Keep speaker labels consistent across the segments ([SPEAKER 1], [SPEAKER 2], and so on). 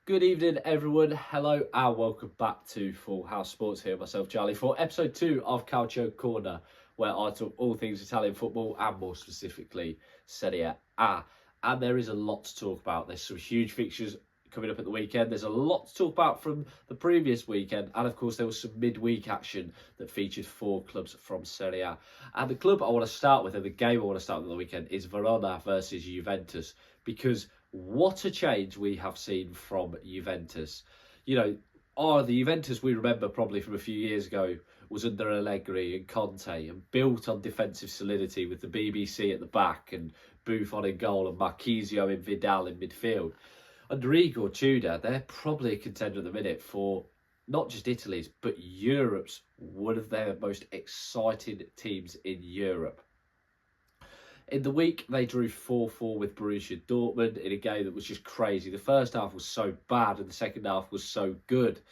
[SPEAKER 1] Good evening, everyone. Hello and welcome back to Full House Sports here. Myself, Charlie, for episode 2 of Calcio Corner, where I talk all things Italian football and more specifically Serie A. And there is a lot to talk about. There's some huge fixtures coming up at the weekend. There's a lot to talk about from the previous weekend. And of course, there was some midweek action that featured 4 clubs from Serie A. And the club I want to start with, and the game I want to start with on the weekend, is Verona versus Juventus. Because what a change we have seen from Juventus. The Juventus we remember probably from a few years ago was under Allegri and Conte and built on defensive solidity with the BBC at the back and Buffon in goal and Marchisio and Vidal in midfield. Under Igor Tudor, they're probably a contender at the minute for not just Italy's, but Europe's, one of their most exciting teams in Europe. In the week, they drew 4-4 with Borussia Dortmund in a game that was just crazy. The first half was so bad and the second half was so good.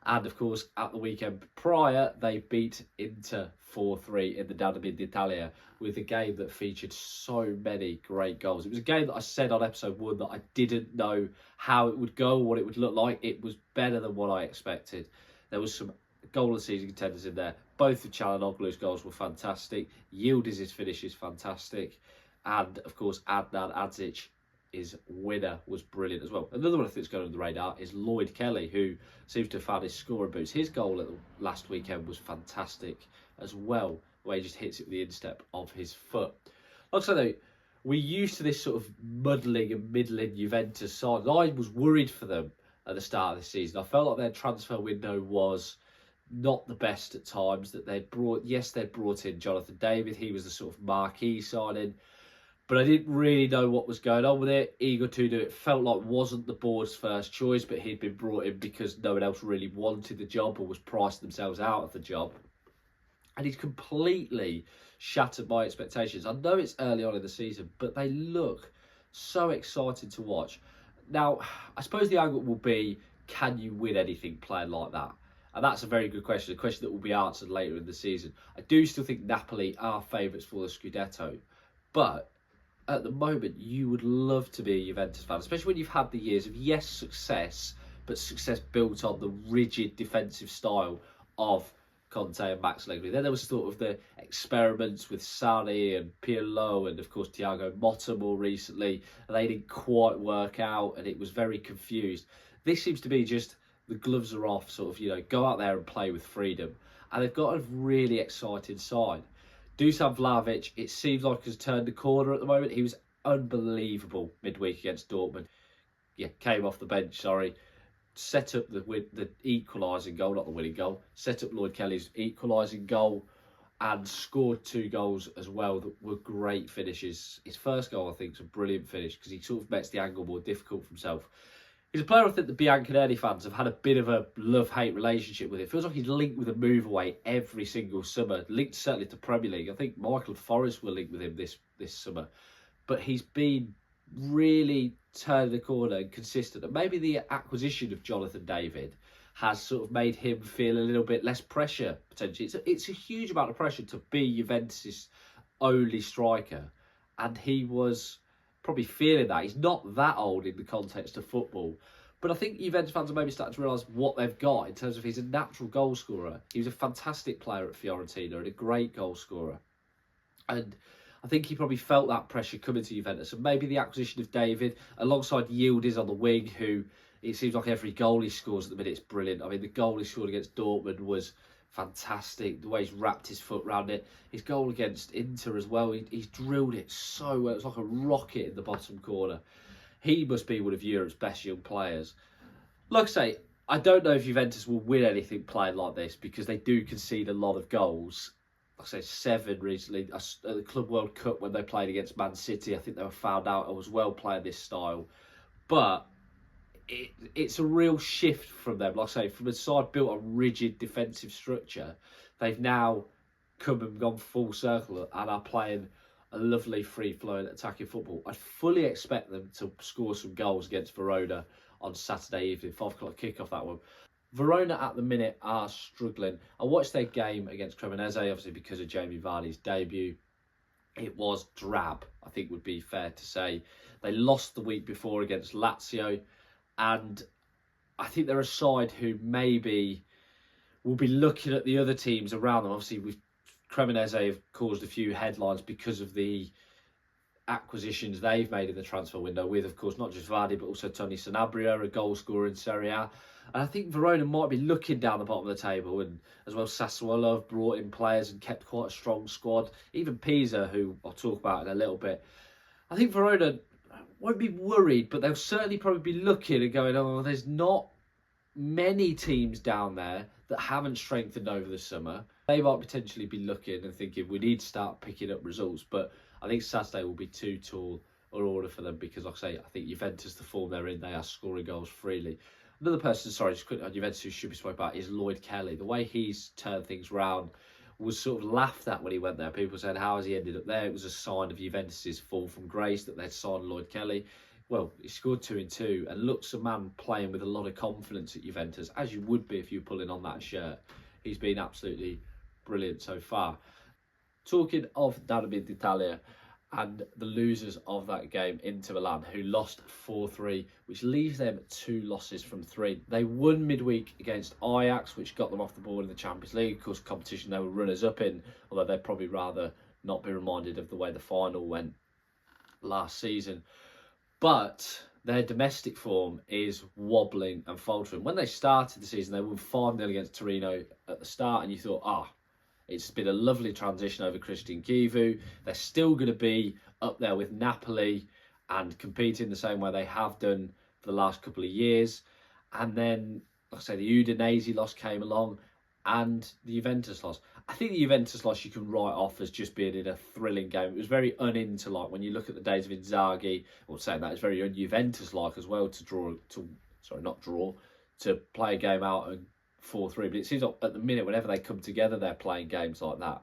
[SPEAKER 1] And of course, at the weekend prior, they beat Inter 4-3 in the Derby d'Italia with a game that featured so many great goals. It was a game that I said on episode 1 that I didn't know how it would go or what it would look like. It was better than what I expected. There was some goal of the season contenders in there. Both of Çalhanoğlu's goals were fantastic. Yıldız's finish is fantastic. And, of course, Adnan Adzic, his winner, was brilliant as well. Another one I think that's going under the radar is Lloyd Kelly, who seems to have found his scoring boots. His goal at the last weekend was fantastic as well, where he just hits it with the instep of his foot. Like I say, though, we're used to this sort of muddling and middling Juventus side. And I was worried for them at the start of the season. I felt like their transfer window was not the best at times. That they'd brought in Jonathan David. He was the sort of marquee signing. But I didn't really know what was going on with it. Igor Tudor, it felt like wasn't the board's first choice, but he'd been brought in because no one else really wanted the job or was pricing themselves out of the job. And he's completely shattered my expectations. I know it's early on in the season, but they look so exciting to watch. Now, I suppose the angle will be, can you win anything playing like that? And that's a very good question, a question that will be answered later in the season. I do still think Napoli are favourites for the Scudetto, but at the moment, you would love to be a Juventus fan, especially when you've had the years of, yes, success, but success built on the rigid defensive style of Conte and Max Allegri. Then there was sort of the experiments with Sarri and Pirlo and, of course, Thiago Motta more recently. And they didn't quite work out and it was very confused. This seems to be just the gloves are off, sort of, go out there and play with freedom. And they've got a really exciting side. Dusan Vlahovic, it seems like has turned the corner at the moment. He was unbelievable midweek against Dortmund. Came off the bench, set up the equalising goal, not the winning goal. Set up Lloyd Kelly's equalising goal and scored 2 goals as well that were great finishes. His first goal, I think, was a brilliant finish because he sort of makes the angle more difficult for himself. He's a player I think the Bianconeri fans have had a bit of a love-hate relationship with. It feels like he's linked with a move away every single summer, linked certainly to Premier League. I think Michael Forrest will link with him this summer. But he's been really turning the corner and consistent. And maybe the acquisition of Jonathan David has sort of made him feel a little bit less pressure, potentially. It's a huge amount of pressure to be Juventus' only striker. And he was probably feeling that. He's not that old in the context of football. But I think Juventus fans are maybe starting to realise what they've got in terms of he's a natural goal scorer. He was a fantastic player at Fiorentina and a great goal scorer. And I think he probably felt that pressure coming to Juventus. And maybe the acquisition of David, alongside Yıldız on the wing, who it seems like every goal he scores at the minute is brilliant. I mean, the goal he scored against Dortmund was fantastic. The way he's wrapped his foot around it. His goal against Inter as well. He's drilled it so well. It's like a rocket in the bottom corner. He must be one of Europe's best young players. Like I say, I don't know if Juventus will win anything playing like this because they do concede a lot of goals. Like I say, 7 recently. At the Club World Cup when they played against Man City, I think they were found out as well playing this style. But it's a real shift from them. Like I say, from a side built on rigid defensive structure, they've now come and gone full circle and are playing a lovely free-flowing attacking football. I fully expect them to score some goals against Verona on Saturday evening, 5 o'clock kickoff that one. Verona at the minute are struggling. I watched their game against Cremonese, obviously because of Jamie Vardy's debut. It was drab, I think would be fair to say. They lost the week before against Lazio. And I think they're a side who maybe will be looking at the other teams around them. Obviously, Cremonese have caused a few headlines because of the acquisitions they've made in the transfer window with, of course, not just Vardy, but also Tony Sanabria, a goal scorer in Serie A. And I think Verona might be looking down the bottom of the table, and as well Sassuolo have brought in players and kept quite a strong squad. Even Pisa, who I'll talk about in a little bit. I think Verona won't be worried, but they'll certainly probably be looking and going, oh, there's not many teams down there that haven't strengthened over the summer. They might potentially be looking and thinking we need to start picking up results, but I think Saturday will be too tall an order for them because, like I say, I think Juventus, the form they're in, they are scoring goals freely. Another person, sorry, just quickly on Juventus who should be spoken about is Lloyd Kelly. The way he's turned things round was sort of laughed at when he went there. People said, how has he ended up there? It was a sign of Juventus's fall from grace that they'd signed Lloyd Kelly. Well, he scored 2 in 2 and looks a man playing with a lot of confidence at Juventus, as you would be if you were pulling on that shirt. He's been absolutely brilliant so far. Talking of Derby d'Italia and the losers of that game, Inter Milan, who lost 4-3, which leaves them 2 losses from 3. They won midweek against Ajax, which got them off the board in the Champions League. Of course, competition they were runners-up in, although they'd probably rather not be reminded of the way the final went last season. But their domestic form is wobbling and faltering. When they started the season, they won 5-0 against Torino at the start, and you thought, it's been a lovely transition over Christian Kivu. They're still going to be up there with Napoli and competing the same way they have done for the last couple of years. And then, like I say, the Udinese loss came along and the Juventus loss. I think the Juventus loss you can write off as just being in a thrilling game. It was very un-Inter-like when you look at the days of Inzaghi. Or saying that, it's very un-Juventus-like as well to play a game out and 4-3, but it seems like at the minute, whenever they come together, they're playing games like that.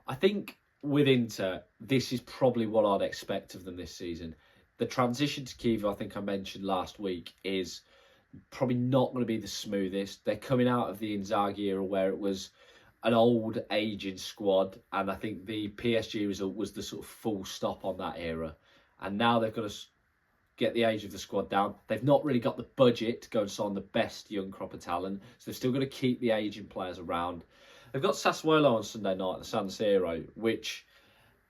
[SPEAKER 1] I think with Inter, this is probably what I'd expect of them this season. The transition to Kiev, I think I mentioned last week, is probably not going to be the smoothest. They're coming out of the Inzaghi era where it was an old, aging squad, and I think the PSG result was the sort of full stop on that era. And now they've got to get the age of the squad down. They've not really got the budget to go and sign the best young crop of talent, so they've still got to keep the aging players around. They've got Sassuolo on Sunday night at the San Siro, which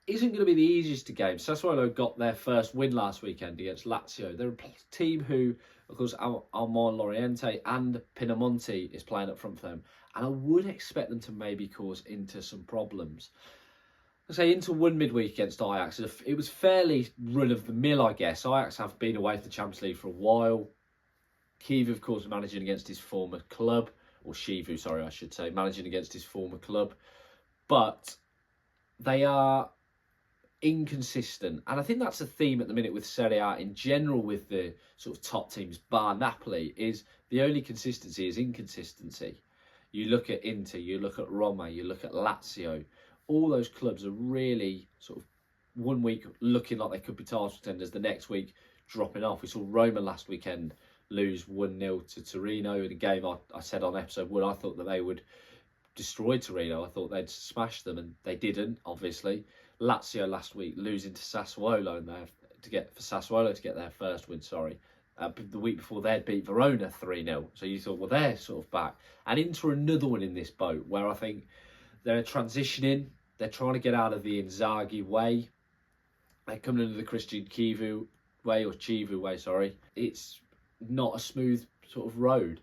[SPEAKER 1] isn't going to be the easiest of games. Sassuolo got their first win last weekend against Lazio. They're a team who, of course, Armand Loriente and Pinamonti is playing up front for them, and I would expect them to maybe cause Inter some problems. I say Inter won midweek against Ajax. It was fairly run-of-the-mill, I guess. Ajax have been away from the Champions League for a while. Kiev, of course, managing against his former club. Or Shivu, sorry, I should say. Managing against his former club. But they are inconsistent. And I think that's a theme at the minute with Serie A in general with the sort of top teams, bar Napoli, is the only consistency is inconsistency. You look at Inter, you look at Roma, you look at Lazio. All those clubs are really sort of 1 week looking like they could be title contenders, the next week dropping off. We saw Roma last weekend lose 1-0 to Torino in a game I said on episode 1, I thought that they would destroy Torino. I thought they'd smash them, and they didn't, obviously. Lazio last week losing to Sassuolo to get their first win, the week before they'd beat Verona 3-0. So you thought, well, they're sort of back. And into another one in this boat where I think they're transitioning. They're trying to get out of the Inzaghi way. They're coming into the Christian Chivu way, sorry. It's not a smooth sort of road.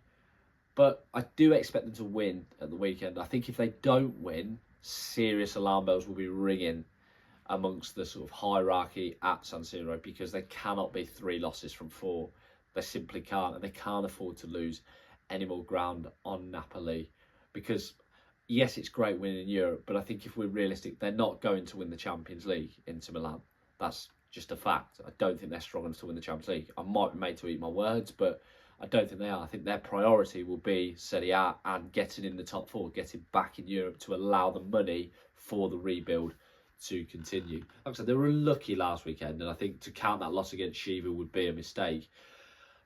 [SPEAKER 1] But I do expect them to win at the weekend. I think if they don't win, serious alarm bells will be ringing amongst the sort of hierarchy at San Siro, because they cannot be 3 losses from 4. They simply can't, and they can't afford to lose any more ground on Napoli, because yes, it's great winning in Europe, but I think if we're realistic, they're not going to win the Champions League Inter Milan. That's just a fact. I don't think they're strong enough to win the Champions League. I might be made to eat my words, but I don't think they are. I think their priority will be Serie A and getting in the top 4, getting back in Europe to allow the money for the rebuild to continue. Like I said, they were unlucky last weekend, and I think to count that loss against Shiva would be a mistake.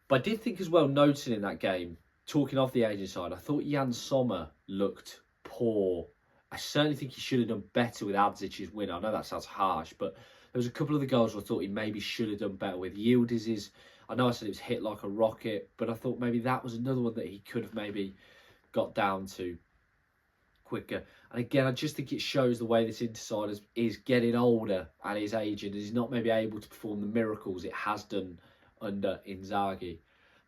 [SPEAKER 1] But I did think as well, noting in that game, talking of the aging side, I thought Jan Sommer looked poor. I certainly think he should have done better with Adzic's win. I know that sounds harsh, but there was a couple of the goals I thought he maybe should have done better with. Yildiz I know I said it was hit like a rocket, but I thought maybe that was another one that he could have maybe got down to quicker. And again, I just think it shows the way this Inter is getting older and is aging, and he's not maybe able to perform the miracles it has done under Inzaghi.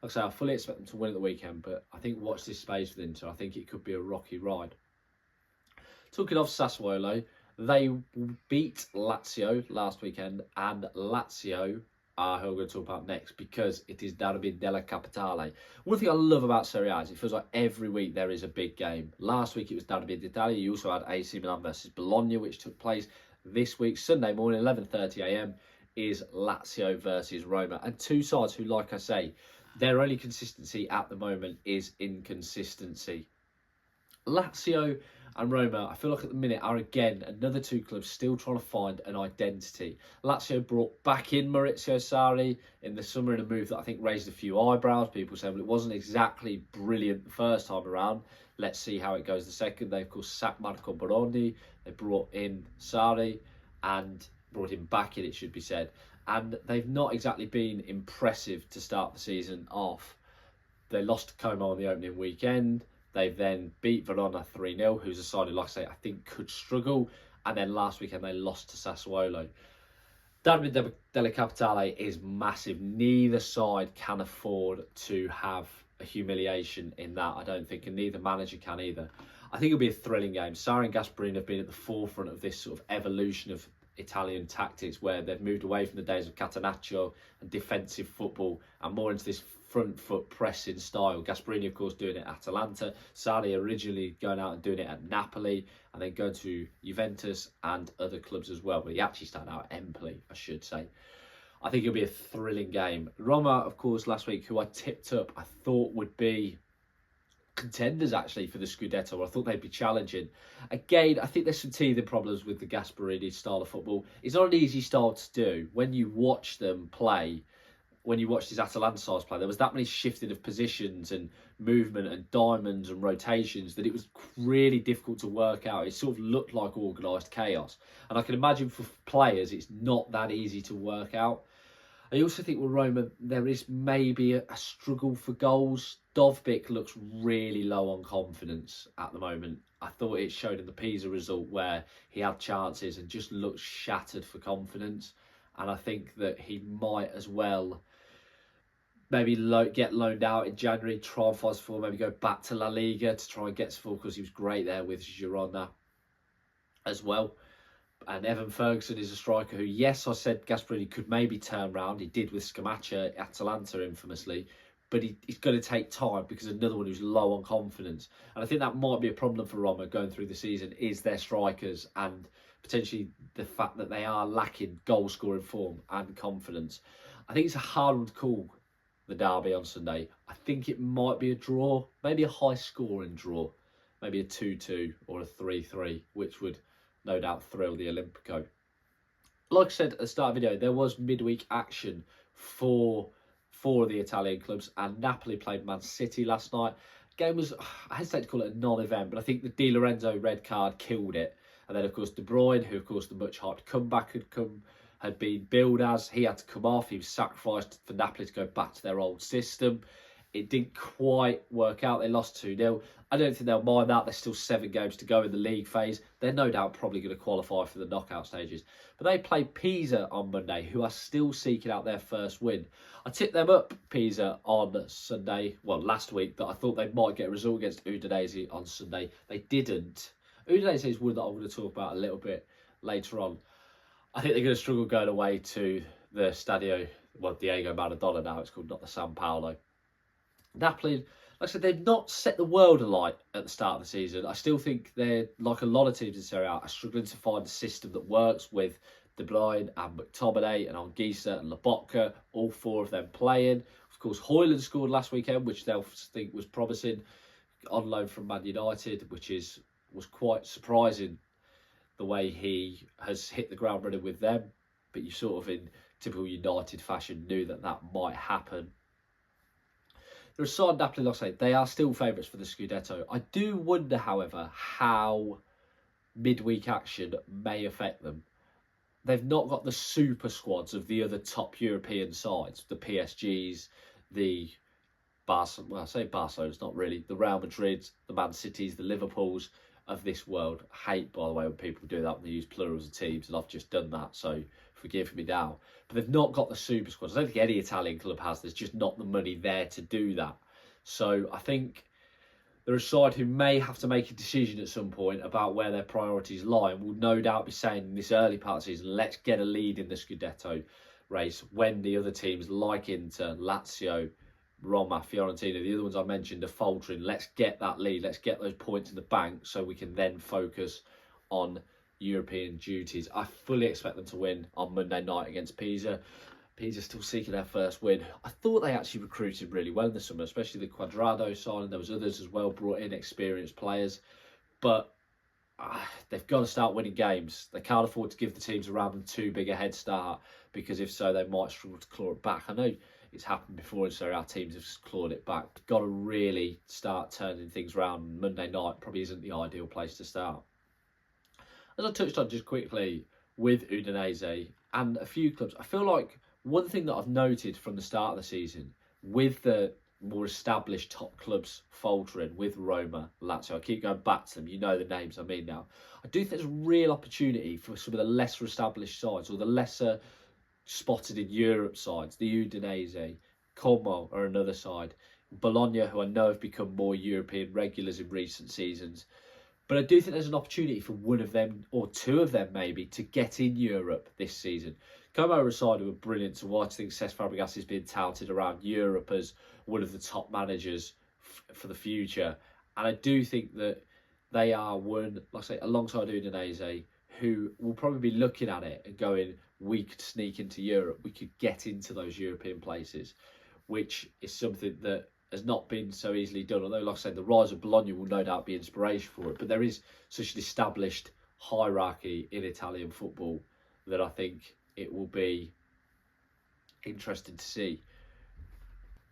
[SPEAKER 1] Like I say, I fully expect them to win at the weekend, but I think watch this space with Inter. I think it could be a rocky ride. Talking of Sassuolo, they beat Lazio last weekend, and Lazio are who I'm going to talk about next because it is Derby della Capitale. One thing I love about Serie A is it feels like every week there is a big game. Last week it was Derby d'Italia. You also had AC Milan versus Bologna, which took place this week. Sunday morning, 11:30 a.m. is Lazio versus Roma. And two sides who, like I say, their only consistency at the moment is inconsistency. Lazio and Roma, I feel like at the minute, are again another two clubs still trying to find an identity. Lazio brought back in Maurizio Sarri in the summer in a move that I think raised a few eyebrows. People saying, well, it wasn't exactly brilliant the first time around. Let's see how it goes the second. They, of course, sacked Marco Baroni. They brought in Sarri and brought him back in, it should be said. And they've not exactly been impressive to start the season off. They lost to Como on the opening weekend. They've then beat Verona 3-0, who's a side who, like I say, I think could struggle. And then last weekend they lost to Sassuolo. Derby della Capitale is massive. Neither side can afford to have a humiliation in that, I don't think, and neither manager can either. I think it'll be a thrilling game. Sarri and Gasperini have been at the forefront of this sort of evolution of Italian tactics where they've moved away from the days of Catenaccio and defensive football and more into this front foot pressing style. Gasperini, of course, doing it at Atalanta. Sarri originally going out and doing it at Napoli and then going to Juventus and other clubs as well. But he actually started out at Empoli, I should say. I think it'll be a thrilling game. Roma, of course, last week, who I tipped up, I thought would be contenders actually for the Scudetto. I thought they'd be challenging. Again, I think there's some teething problems with the Gasperini style of football. It's not an easy style to do. When you watch them play, when you watched his Atalanta sides play, there was that many shifting of positions and movement and diamonds and rotations that it was really difficult to work out. It sort of looked like organised chaos. And I can imagine for players, it's not that easy to work out. I also think with Roma, there is maybe a struggle for goals. Dovbyk looks really low on confidence at the moment. I thought it showed in the Pisa result where he had chances and just looked shattered for confidence. And I think that he might as well maybe get loaned out in January, try and find some form, maybe go back to La Liga to try and get some form because he was great there with Girona as well. And Evan Ferguson is a striker who, yes, I said Gasperini could maybe turn round. He did with Scamacca at Atalanta infamously. But he's going to take time because another one who's low on confidence. And I think that might be a problem for Roma going through the season is their strikers and potentially the fact that they are lacking goal-scoring form and confidence. I think it's a hard one to call, the derby on Sunday. I think it might be a draw, maybe a high-scoring draw. Maybe a 2-2 or a 3-3, which would no doubt thrill the Olimpico. Like I said at the start of the video, there was midweek action for four of the Italian clubs, and Napoli played Man City last night. Game was, I hesitate to call it a non-event, but I think the Di Lorenzo red card killed it. And then, of course, De Bruyne, who, of course, the much-hyped comeback had been billed as. He had to come off. He was sacrificed for Napoli to go back to their old system. It didn't quite work out. They lost 2-0. I don't think they'll mind that. There's still 7 games to go in the league phase. They're no doubt probably going to qualify for the knockout stages. But they play Pisa on Monday, who are still seeking out their first win. I tipped them up, Pisa, on Sunday, well, last week, that I thought they might get a result against Udinese on Sunday. They didn't. Udinese is one that I'm going to talk about a little bit later on. I think they're going to struggle going away to the Stadio, well, Diego Maradona now, it's called, not the San Paolo. Napoli, like I said, they've not set the world alight at the start of the season. I still think they're, like a lot of teams in Serie A, are struggling to find a system that works with De Bruyne and McTominay and Anguissa and Lobotka, all 4 of them playing. Of course, Højlund scored last weekend, which they'll think was promising, on loan from Man United, which was quite surprising the way he has hit the ground running with them. But you sort of, in typical United fashion, knew that that might happen. The side Napoli, like I say, they are still favourites for the Scudetto. I do wonder, however, how midweek action may affect them. they've not got the super squads of the other top European sides, the PSGs, the Barcelona. Well, I say Barcelona, it's not really the Real Madrids, the Man Cities, the Liverpools of this world. I hate, by the way, when people do that when they use plurals of teams, and I've just done that, so forgive me now. But they've not got the super squads. I don't think any Italian club has. There's just not the money there to do that. So I think they're a side who may have to make a decision at some point about where their priorities lie, and will no doubt be saying in this early part of the season, let's get a lead in the Scudetto race, when the other teams like Inter, Lazio, Roma, Fiorentina, the other ones I mentioned are faltering. Let's get that lead. Let's get those points in the bank so we can then focus on European duties. I fully expect them to win on Monday night against Pisa. Pisa still seeking their first win. I thought they actually recruited really well in the summer, especially the Quadrado side, and there was others as well, brought in experienced players. But they've got to start winning games. They can't afford to give the teams around them too big a head start, because if so, they might struggle to claw it back. I know it's happened before in Serie A, teams have clawed it back. Got to really start turning things around. Monday night probably isn't the ideal place to start. As I touched on just quickly with Udinese and a few clubs, I feel like one thing that I've noted from the start of the season, with the more established top clubs faltering, with Roma, Lazio, I keep going back to them, you know the names I mean now. I do think there's a real opportunity for some of the lesser established sides, or the lesser spotted in Europe sides, the Udinese, Como are another side, Bologna, who I know have become more European regulars in recent seasons. But I do think there's an opportunity for one of them, or two of them maybe, to get in Europe this season. Como are a side who are brilliant to watch. I think Cesc Fabregas is being touted around Europe as one of the top managers for the future. And I do think that they are one, like I say, alongside Udinese, who will probably be looking at it and going, we could sneak into Europe, we could get into those European places, which is something that has not been so easily done. Although, like I said, the rise of Bologna will no doubt be inspiration for it. But there is such an established hierarchy in Italian football that I think it will be interesting to see.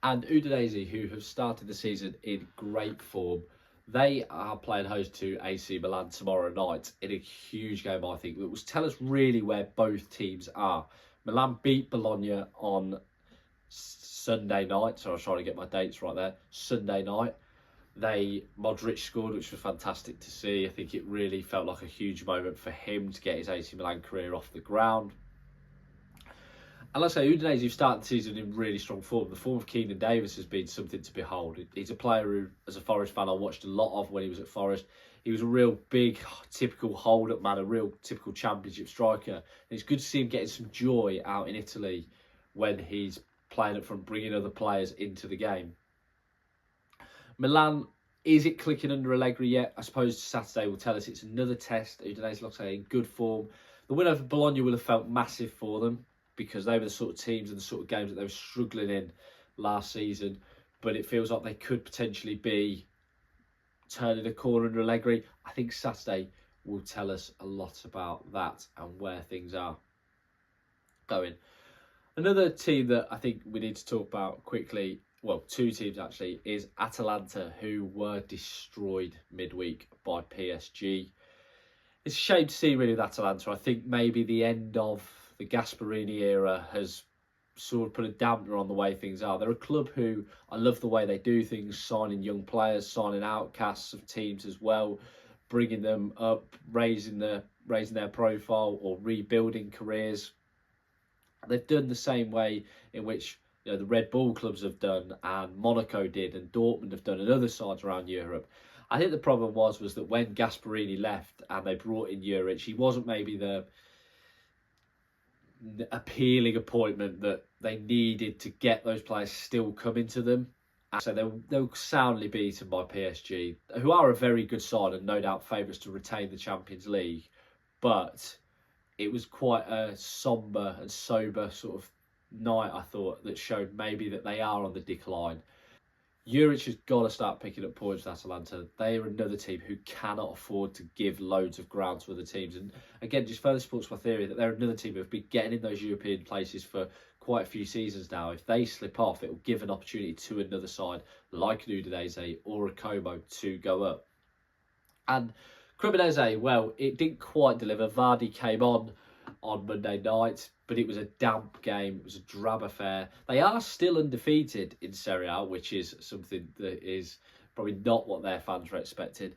[SPEAKER 1] And Udinese, who have started the season in great form, they are playing host to AC Milan tomorrow night in a huge game, I think, that will tell us really where both teams are. Milan beat Bologna on Sunday night, so I was trying to get my dates right there. Sunday night, Modric scored, which was fantastic to see. I think it really felt like a huge moment for him to get his AC Milan career off the ground. And like I say, Udinese have started the season in really strong form. The form of Keenan Davis has been something to behold. He's a player who, as a Forest fan, I watched a lot of when he was at Forest. He was a real big, typical hold-up man, a real typical championship striker. And it's good to see him getting some joy out in Italy when he's playing up front, bringing other players into the game. Milan, is it clicking under Allegri yet? I suppose Saturday will tell us. It's another test. Udinese, like I say, in good form. The win over Bologna will have felt massive for them, because they were the sort of teams and the sort of games that they were struggling in last season. But it feels like they could potentially be turning a corner under Allegri. I think Saturday will tell us a lot about that and where things are going. Another team that I think we need to talk about quickly, well, two teams actually, is Atalanta, who were destroyed midweek by PSG. It's a shame to see really with Atalanta. I think maybe the end of the Gasperini era has sort of put a dampener on the way things are. They're a club who, I love the way they do things, signing young players, signing outcasts of teams as well, bringing them up, raising their profile or rebuilding careers. They've done the same way in which, you know, the Red Bull clubs have done, and Monaco did, and Dortmund have done, and other sides around Europe. I think the problem was that when Gasperini left and they brought in Juric, he wasn't maybe the appealing appointment that they needed to get those players still coming to them. And so they'll soundly beaten by PSG, who are a very good side and no doubt favourites to retain the Champions League. But it was quite a sombre and sober sort of night, I thought, that showed maybe that they are on the decline. Juric has got to start picking up points with Atalanta. They are another team who cannot afford to give loads of ground to other teams. And again, just further supports my theory that they're another team who have been getting in those European places for quite a few seasons now. If they slip off, it will give an opportunity to another side like an Udinese or a Como to go up. And Cremonese, well, it didn't quite deliver. Vardy came on on Monday night, but it was a damp game. It was a drab affair. They are still undefeated in Serie A, which is something that is probably not what their fans were expecting.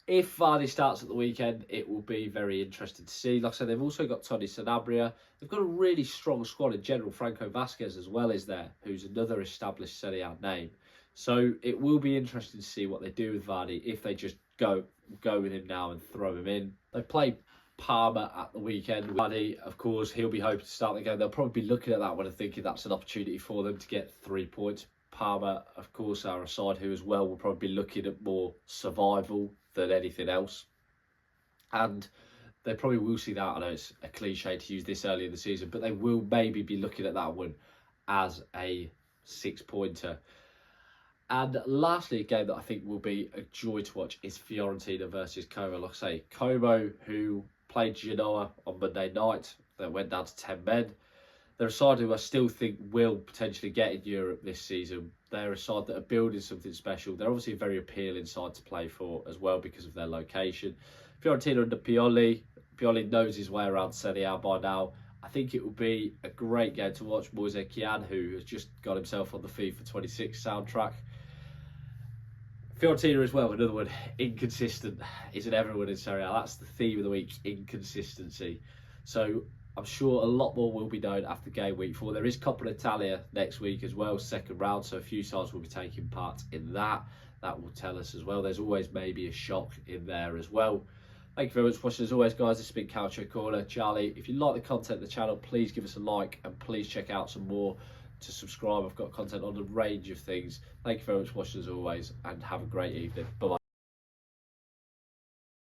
[SPEAKER 1] If Vardy starts at the weekend, it will be very interesting to see. Like I said, they've also got Tony Sanabria. They've got a really strong squad in general. Franco Vasquez as well is there, who's another established Serie A name. So it will be interesting to see what they do with Vardy, if they just go with him now and throw him in. They play Parma at the weekend. Vardy, of course, he'll be hoping to start the game. They'll probably be looking at that one and thinking that's an opportunity for them to get 3 points. Parma, of course, are a side who as well will probably be looking at more survival than anything else. And they probably will see that. I know it's a cliche to use this early in the season, but they will maybe be looking at that one as a 6-pointer. And lastly, a game that I think will be a joy to watch is Fiorentina versus Como. Like I say, Como, who played Genoa on Monday night, that went down to 10 men. They're a side who I still think will potentially get in Europe this season. They're a side that are building something special. They're obviously a very appealing side to play for as well because of their location. Fiorentina under Pioli. Pioli knows his way around Serie A by now. I think it will be a great game to watch. Moise Kean, who has just got himself on the FIFA 26 soundtrack. Fiorentina as well, another one, inconsistent. Isn't everyone in Serie A? That's the theme of the week, inconsistency. So I'm sure a lot more will be known after game week 4. There is Coppa Italia next week as well, second round, so a few sides will be taking part in that. That will tell us as well. There's always maybe a shock in there as well. Thank you very much for watching. As always, guys, this has been Calcio Corner. Charlie, if you like the content of the channel, please give us a like and please check out some more to subscribe. I've got content on a range of things. Thank you very much for watching as always, and have a great evening. Bye-bye.